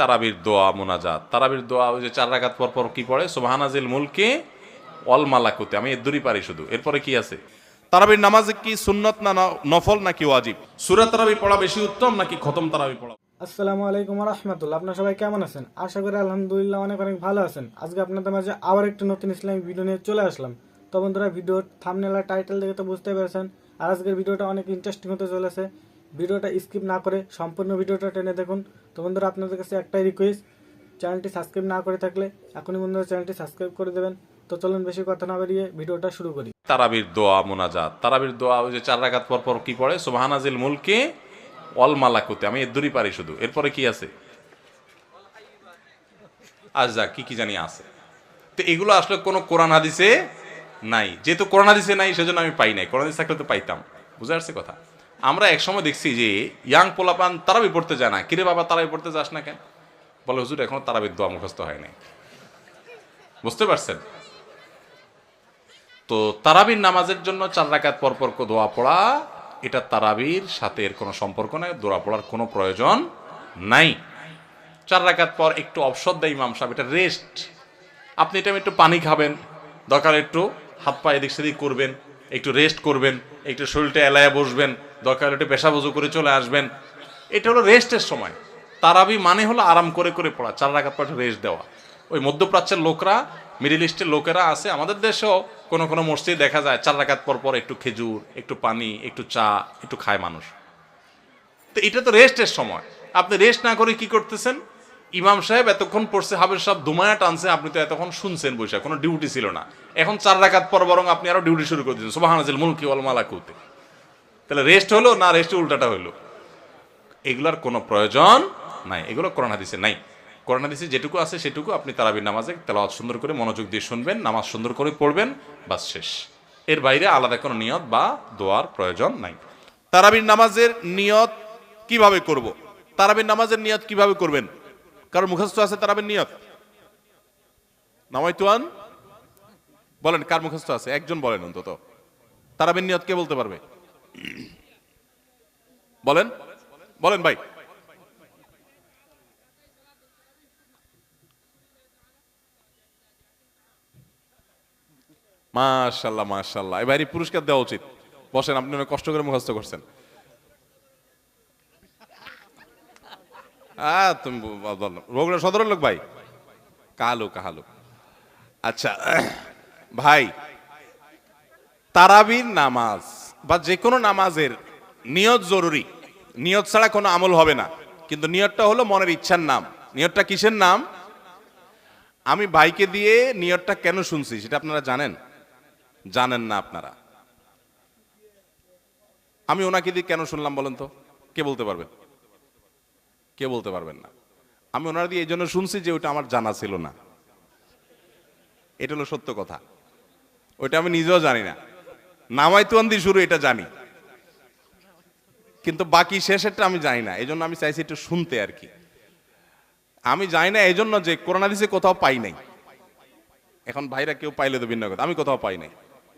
তারাবির দোয়া মোনাজাত, তারাবির দোয়া ওই যে 4 রাকাত পর পর কি পড়ে, সুবহানাজিল মুলকে ওয়াল মালাকুতে, আমি এর দূরই পারি শুধু। এরপরে কি আছে? তারাবির নামাজে কি সুন্নত না নফল নাকি ওয়াজিব? সূরা তারাবি পড়া বেশি উত্তম নাকি খতম তারাবি পড়া? আসসালামু আলাইকুম রহমতুল্লাহ। আপনার সবাই কেমন আছেন? আশা করি আলহামদুলিল্লাহ অনেক অনেক ভালো আছেন। আজকে আপনাদের মাঝে আবার একটি নতুন ইসলামিক ভিডিও নিয়ে চলে আসলাম। তো বন্ধুরা, ভিডিওর থাম্বনেল আর টাইটেল দেখে তো বুঝতে পেরেছেন আর আজকের ভিডিওটা অনেক ইন্টারেস্টিং হতে চলেছে। ভিডিওটা স্কিপ না করে সম্পূর্ণ ভিডিওটা টেনে দেখুন। তো বন্ধুরা, আপনাদের কাছে একটাই রিকোয়েস্ট, চ্যানেলটি সাবস্ক্রাইব না করে থাকলে এখনই বন্ধুরা চ্যানেলটি সাবস্ক্রাইব করে দেবেন। তো চলুন বেশি কথা না বাড়িয়ে ভিডিওটা শুরু করি। তারাবির দোয়া মোনাজাত, তারাবির দোয়া ওই যে 4 রাকাত পর পর কি পড়ে, সুবহানাজিল মুলকে ওয়াল মালাকুতে, আমি এর দূরই পারি শুধু। এরপরে কি আছে? আচ্ছা, কি জানি আছে। তো এগুলো আসলে কোনো কোরআন হাদিসে নাই, যেহেতু কোরআন হাদিসে নাই সেজন্য আমি পাই নাই। কোরআন হাদিস থাকলে তো পাইতাম। বুঝে আসছে কথা? আমরা একসময় দেখছি যে ইয়াং পোলাপান তারাবি পড়তে যায় না। কিরে বাবা, তারাবি পড়তে যাস না কেন? বলে হুজুর এখনো তারাবির দোয়া মুখস্থ হয় নাই। বুঝতে পারছেন? তো তারাবির নামাজের জন্য 4 রাকাত পর পর দোয়া পড়া, এটা তারাবির সাথে এর কোনো সম্পর্ক নাই। দোয়া পড়ার কোনো প্রয়োজন নাই। 4 রাকাত পর একটু অবসর দেয় ইমাম সাহেব, এটা রেস্ট। আপনি এটা একটু পানি খাবেন, দরকার একটু হাত পা এদিক সেদিক করবেন, একটু রেস্ট করবেন, একটু শরীরটা এলায়া বসবেন, দরকার একটু পেশাব ওযু করে চলে আসবেন। এটা হলো রেস্টের সময়। তারাবি মানে হলো আরাম করে করে পড়া, 4 রাকাত পর রেস্ট দেওয়া। ওই মধ্যপ্রাচ্যের লোকরা, মিডল ইস্টের লোকেরা আছে, আমাদের দেশেও কোনো কোনো মসজিদে দেখা যায় 4 রাকাত পর পর একটু খেজুর, একটু পানি, একটু চা একটু খায় মানুষ। তো এটা তো রেস্টের সময়। আপনি রেস্ট না করে কি করতেছেন? ইমাম সাহেব এতক্ষণ পড়ছে, হাবের সব ধুমায়া টানছে, আপনি তো এতক্ষণ শুনছেন বসে, কোনো ডিউটি ছিল না। এখন 4 রাকাত পর বরং আপনি আরো ডিউটি শুরু করে দিচ্ছেন, সুবহানাজিল মুলকি ওয়াল মালাকুতে। তাহলে রেস্ট হলো না রেস্টে উল্টাটা হলো? এগুলার কোনো প্রয়োজন নাই, এগুলো কোরআন হাদিসে নাই। কোরআন হাদিসে যেটুকু আছে সেটুকু আপনি তারাবির নামাজে তেলাওয়াত সুন্দর করে মনোযোগ দিয়ে শুনবেন, নামাজ সুন্দর করে পড়বেন, বাস শেষ। এর বাইরে আলাদা কোনো নিয়ত বা দোয়ার প্রয়োজন নাই। তারাবির নামাজের নিয়ত কিভাবে করব? তারাবির নামাজের নিয়ত কিভাবে করবেন? কারণ মুখস্থ আছে তারাবির নিয়ত? নামাইতুয়ান বলেন, কার মুখস্থ আছে? একজন বলেন অন্তত। তারাবির নিয়ত কে বলতে পারবে? বলেন বলেন ভাই। মাশাআল্লাহ মাশাআল্লাহ, এবারই পুরস্কার দেওয়া উচিত। বসেন, আপনি অনেক কষ্ট করে মুখস্থ করছেন। তুমি বগুড়া সদরের লোক ভাই? কাহালু কাহালু। আচ্ছা ভাই, তারাবির নামাজ বা যে কোনো নামাজের নিয়ত জরুরি। নিয়ত ছাড়া কোনো আমল হবে না। কিন্তু নিয়তটা হলো মনের ইচ্ছার নাম। নিয়তটা কিসের নাম? আমি ভাইকে দিয়ে নিয়তটা কেন শুনছি সেটা আপনারা জানেন? জানেন না আপনারা? আমি ওনাকে দিয়ে কেন শুনলাম বলেন তো? কে বলতে পারবেন? কে বলতে পারবেন না? আমি ওনার দিয়ে এই জন্য শুনছি যে ওইটা আমার জানা ছিল না। এটা হলো সত্য কথা। ওইটা আমি নিজেও জানি না। নামাইতুয়ান দিয়ে শুরু এটা জানি, কিন্তু বাকি শেষেরটা আমি জানি না। এই জন্য আমি চাইছি একটু শুনতে আর কি। আমি জানি না এই জন্য যে কোরআন হাদিসে কোথাও পাই নাই। এখন ভাইরা কেউ পাইলে তো ভিন্ন কথা, আমি কোথাও পাই নাই।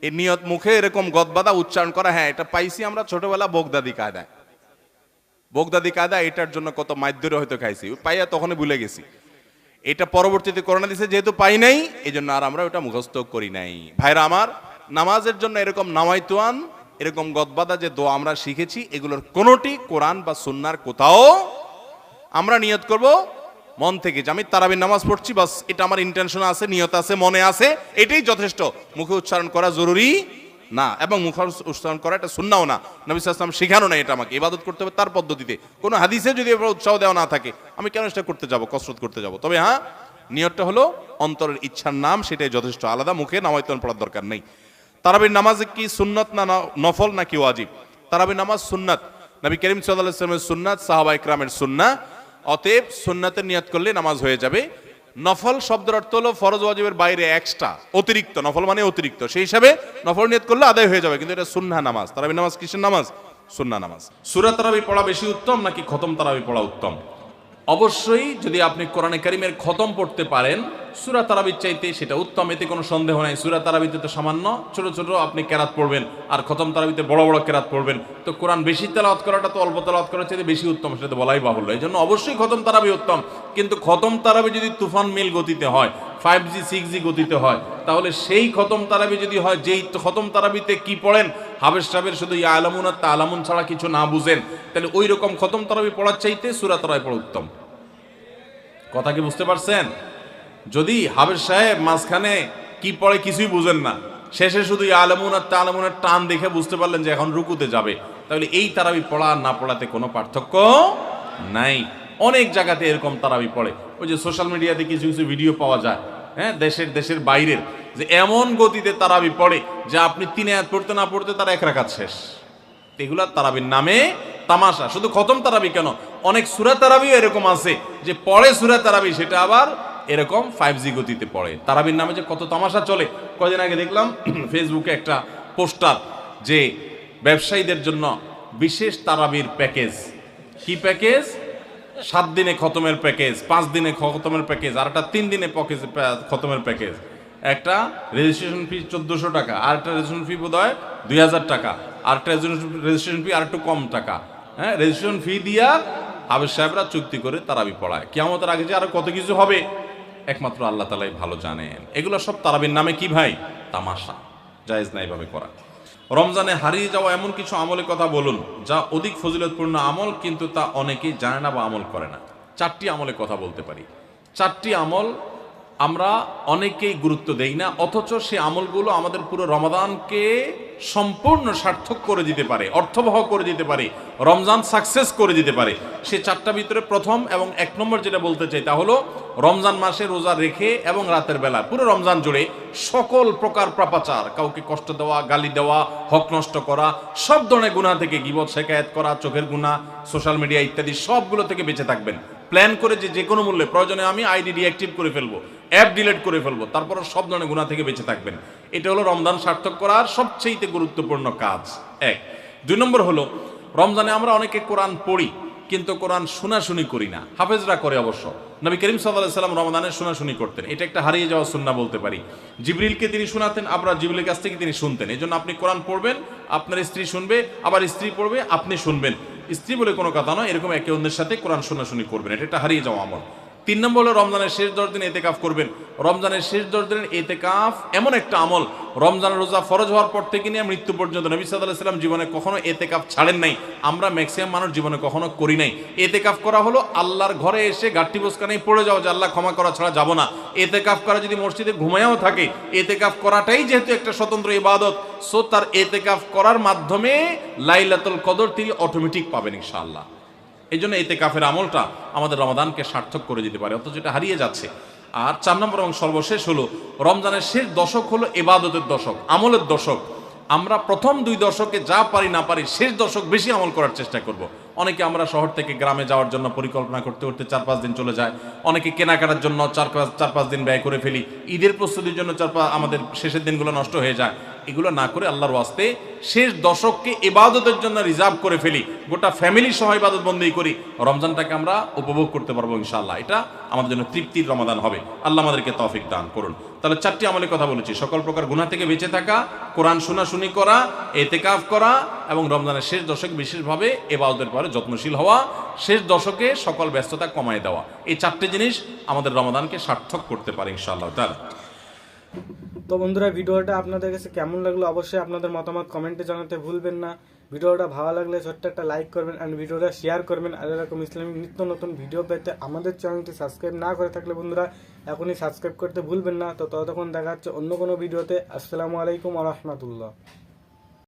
এই নিয়ত মুখে এরকম গদবাদা উচ্চারণ করা, হ্যাঁ এটা পাইছি আমরা ছোটবেলা বগদাদি কায়দায়। বগদাদি কায়দা, এটার জন্য কত মাইদ্যরে হয়তো খাইছি, পাইয়া তখনই ভুলে গেছি। এটা পরবর্তীতে কোরআন হাদিসে যেহেতু পাই নাই, এই জন্য আর আমরা ওটা মুখস্থ করি নাই। ভাইরা আমার, নামাজের জন্য এরকম নামাইতুয়ান, এরকম গদবাদা যে দোয়া আমরা শিখেছি, এগুলোর কোনোটি কোরআন বা সুন্নাহর কোথাও আমরা নিয়ত করব মন থেকে যে আমি তারাবির নামাজ পড়ছি, বাস এটা আমার ইন্টেনশন আছে, নিয়ত আছে, মনে আছে, এটাই যথেষ্ট। মুখে উচ্চারণ করা জরুরি না, এবং মুখে উচ্চারণ করা এটা সুন্নাহও না। নবী সাল্লাল্লাহু আলাইহি ওয়াসাল্লাম শেখানো না। এটা আমাকে ইবাদত করতে হবে তার পদ্ধতিতে। কোনো হাদিসে যদি উৎসাহ দেওয়া না থাকে, আমি কেন সেটা করতে যাব, কসরত করতে যাব? তবে হ্যাঁ, নিয়তটা হলো অন্তরের ইচ্ছার নাম, সেটাই যথেষ্ট। আলাদা মুখে নামাইতুয়ান পড়ার দরকার নেই। তারাবির নামাজে কি সুন্নত না নফল নাকি ওয়াজিব? তারাবির নামাজ সুন্নাত। নবী করিম সাল্লাল্লাহু আলাইহি ওয়াসাল্লামের সুন্নাত, সাহাবা ইকরামের সুন্নাহ। অতএব সুন্নাতের নিয়ত করলে নামাজ হয়ে যাবে। নফল শব্দের অর্থ হলো ফরজ ওয়াজিবের বাইরে এক্সট্রা, অতিরিক্ত। নফল মানে অতিরিক্ত, সেই হিসাবে নফল নিয়ত করলে আদায় হয়ে যাবে। কিন্তু এটা সুন্নাহ নামাজ। তারাবির নামাজ কিসের নামাজ? সুন্নাহ নামাজ। সূরা তারাবি পড়া বেশি উত্তম নাকি খতম তারাবি পড়া উত্তম? অবশ্যই যদি আপনি কোরআনে কারীমের খতম পড়তে পারেন সূরা তারাবির চাইতে সেটা উত্তম, এতে কোনো সন্দেহ নাই। সূরা তারাবিতে তো সামান্য ছোট ছোট আপনি কেরাত পড়বেন, আর খতম তারাবিতে বড় বড় কেরাত পড়বেন। তো কোরআন বেশি তেলাওয়াত করাটা তো অল্প তেলাওয়াত করার চাইতে বেশি উত্তম, সেটা তো বলাই বাহুল্য। এই জন্য অবশ্যই খতম তারাবি উত্তম, কিন্তু খতম তারাবি যদি তুফান মিল গতিতে হয়, 5G 6G গতিতে হয়, তাহলে সেই খতম তারাবি যদি হয়, যেই খতম তারাবিতে কি পড়েন হাবেশ সাহেবের শুধু ইয়া আলামুন আর তা আলামুন ছাড়া কিছু না বুঝেন, তাহলে ওই রকম খতম তারাবি পড়ার চাইতে সূরা তারাবি পড়া উত্তম। কথা কি বুঝতে পারছেন? যদি হাবেশ সাহেব মাঝখানে কি পড়ে কিছুই বুঝেন না, শেষে শুধু ইয়া আলামুন আর তা আলামুনের টান দেখে বুঝতে পারলেন যে এখন রুকুতে যাবে, তাহলে এই তারাবি পড়া আর না পড়াতে কোনো পার্থক্য নাই। অনেক জায়গাতে এরকম তারাবি পড়ে, ওই যে সোশ্যাল মিডিয়াতে কিছু কিছু ভিডিও পাওয়া যায়, হ্যাঁ, দেশের বাইরের, যে এমন গতিতে তারাবি পড়ে যে আপনি 3 আয়াত পড়তে না পড়তে তার 1 রাকাত শেষ। এগুলা তারাবির নামে তামাশা। শুধু খতম তারাবি কেন, অনেক সূরা তারাবিও এরকম আছে যে পড়ে সূরা তারাবি, সেটা আবার এরকম 5G গতিতে পড়ে। তারাবির নামে যে কত তামাশা চলে। কয়দিন আগে দেখলাম ফেসবুকে একটা পোস্টার, যে ব্যবসায়ীদের জন্য বিশেষ তারাবির প্যাকেজ। কি প্যাকেজ? 7 দিনে খতমের প্যাকেজ, 5 দিনে খতমের প্যাকেজ, আর একটা 3 দিনে খতমের প্যাকেজ। একটা রেজিস্ট্রেশন ফি 1400 টাকা, আর একটা রেজিস্ট্রেশন ফি বোধ হয় 2000 টাকা, আর একটা রেজিস্ট্রেশন ফি আর একটু কম টাকা। হ্যাঁ, রেজিস্ট্রেশন ফি দিয়া হাবেজ সাহেবরা চুক্তি করে তারাবি পড়ায়। কিয়ামতের আগে যে আরো কত কিছু হবে একমাত্র আল্লাহ তাআলাই ভালো জানেন। এগুলো সব তারাবির নামে কি ভাই? তামাশা। জায়েজ না এইভাবে করা। রমজানে হারিয়ে যাওয়া এমন কিছু আমলের কথা বলুন যা অধিক ফজিলতপূর্ণ আমল, কিন্তু তা অনেকেই জানে না বা আমল করে না। 4টি আমলের কথা বলতে পারি। 4টি আমল আমরা অনেকেই গুরুত্ব দেই না, অথচ সে আমলগুলো আমাদের পুরো রমাদানকে সম্পূর্ণ সার্থক করে দিতে পারে, অর্থবহ করে দিতে পারে, রমজান সাকসেস করে দিতে পারে। সে 4টা ভিতরে প্রথম এবং 1 নম্বর যেটা বলতে চাই তা হলো রমজান মাসে রোজা রেখে এবং রাতের বেলা পুরো রমজান জুড়ে সকল প্রকার পাপাচার, কাউকে কষ্ট দেওয়া, গালি দেওয়া, হক নষ্ট করা, সব ধরনের গুনাহ থেকে, গীবত শেকায়েত করা, চোখের গুনাহ, সোশ্যাল মিডিয়া ইত্যাদি সবগুলো থেকে বেঁচে থাকবেন। প্ল্যান করে যে কোনো মূল্যে, প্রয়োজনে আমি আইডি ডিঅ্যাক্টিভ করে ফেলবো, অ্যাপ ডিলিট করে ফেলবো, তারপর সব ধরনের গুনাহ থেকে বেঁচে থাকবেন। এটা হলো রমজান সার্থক করার সবচেয়ে গুরুত্বপূর্ণ কাজ। 1। 2 নম্বর হলো রমজানে আমরা অনেকে কোরআন পড়ি, কিন্তু কোরআন শোনাশুনি করি না। হাফেজরা করে অবশ্য। নবী করিম সাল্লাল্লাহু আলাইহি সাল্লাম রমাদানে শোনাশুনি করতেন। এটা একটা হারিয়ে যাওয়া সুন্নাহ বলতে পারি। জিবরিলকে তিনি শোনাতেন, আবার জিবরিলের কাছ থেকে তিনি শুনতেন। এই জন্য আপনি কোরআন পড়বেন, আপনার স্ত্রী শুনবে, আবার স্ত্রী পড়বে, আপনি শুনবেন। স্ত্রী বলে কোনো কথা নয়, এরকম একে অন্যের সাথে কোরআন শোনাশুনি করবেন। এটা একটা হারিয়ে যাওয়া আমল। 3 নম্বর হলো রমজানের শেষ 10 দিন এতেকাফ করবেন। রমজানের শেষ 10 দিনের এতেকাফ এমন একটা আমল, রমজানের রোজা ফরজ হওয়ার পর থেকে নিয়ে মৃত্যু পর্যন্ত নবী সাল্লাল্লাহু আলাইহি সাল্লাম জীবনে কখনো এতেকাফ ছাড়েন নাই। আমরা ম্যাক্সিমাম মানুষ জীবনে কখনো করি নাই। এতেকাফ করা হলো আল্লাহর ঘরে এসে গাঁটটি বোসকা নেই পড়ে যাও যে আল্লাহ ক্ষমা করা ছাড়া যাব না। এতেকাফ করা যদি মসজিদে ঘুমায়াও থাকে, এতেকাফ করাটাই যেহেতু একটা স্বতন্ত্র ইবাদত, সো তার এতেকাফ করার মাধ্যমে লাইলাতুল কদর তিনি অটোমেটিক পাবেন ইনশাআল্লাহ। এই জন্য এতেকাফের আমলটা আমাদের রমাদানকে সার্থক করে দিতে পারে, অথচ এটা হারিয়ে যাচ্ছে। আর 4 নম্বর এবং সর্বশেষ হলো রমজানের শেষ দশক হলো ইবাদতের দশক, আমলের দশক। আমরা প্রথম 2 দশকে যা পারি না পারি, শেষ দশক বেশি আমল করার চেষ্টা করব। অনেকে আমরা শহর থেকে গ্রামে যাওয়ার জন্য পরিকল্পনা করতে করতে 4-5 দিন চলে যায়। অনেকে কেনাকাটার জন্য 4-5 দিন ব্যয় করে ফেলি। ঈদের প্রস্তুতির জন্য আমাদের শেষের দিনগুলো নষ্ট হয়ে যায়। এগুলো না করে আল্লাহর ওয়াস্তে শেষ দশককে ইবাদতের জন্য রিজার্ভ করে ফেলি, গোটা ফ্যামিলি সহ ইবাদত বন্দী করি, রমজানটাকে আমরা উপভোগ করতে পারবো ইনশাআল্লাহ। এটা আমাদের জন্য তৃপ্তির রমাদান হবে। আল্লাহ আমাদেরকে তৌফিক দান করুন। তাহলে 4টি আমলের কথা বলেছি, সকল প্রকার গুনাহ থেকে বেঁচে থাকা, কোরআন শোনাশুনি করা, এতেকাফ করা এবং রমজানের শেষ দশকে বিশেষভাবে ইবাদতের পরে যত্নশীল হওয়া, শেষ দশকে সকল ব্যস্ততা কমায় দেওয়া। এই 4টি জিনিস আমাদের রমাদানকে সার্থক করতে পারে ইনশাআল্লাহ তাআলা। তো বন্ধুরা, ভিডিওটা আপনাদের কাছে কেমন লাগলো অবশ্যই আপনাদের মতামত কমেন্টে জানাতে ভুলবেন না। ভিডিওটা ভালো লাগলে ছোট্ট একটা লাইক করবেন আর ভিডিওটা শেয়ার করবেন। আর এরকম ইসলামিক নিত্য নতুন ভিডিও পেতে আমাদের চ্যানেলটি সাবস্ক্রাইব না করে থাকলে বন্ধুরা এখনই সাবস্ক্রাইব করতে ভুলবেন না। তো ততক্ষণ দেখা হচ্ছে অন্য কোনো ভিডিওতে। আসসালামু আলাইকুম ওয়া রাহমাতুল্লাহ।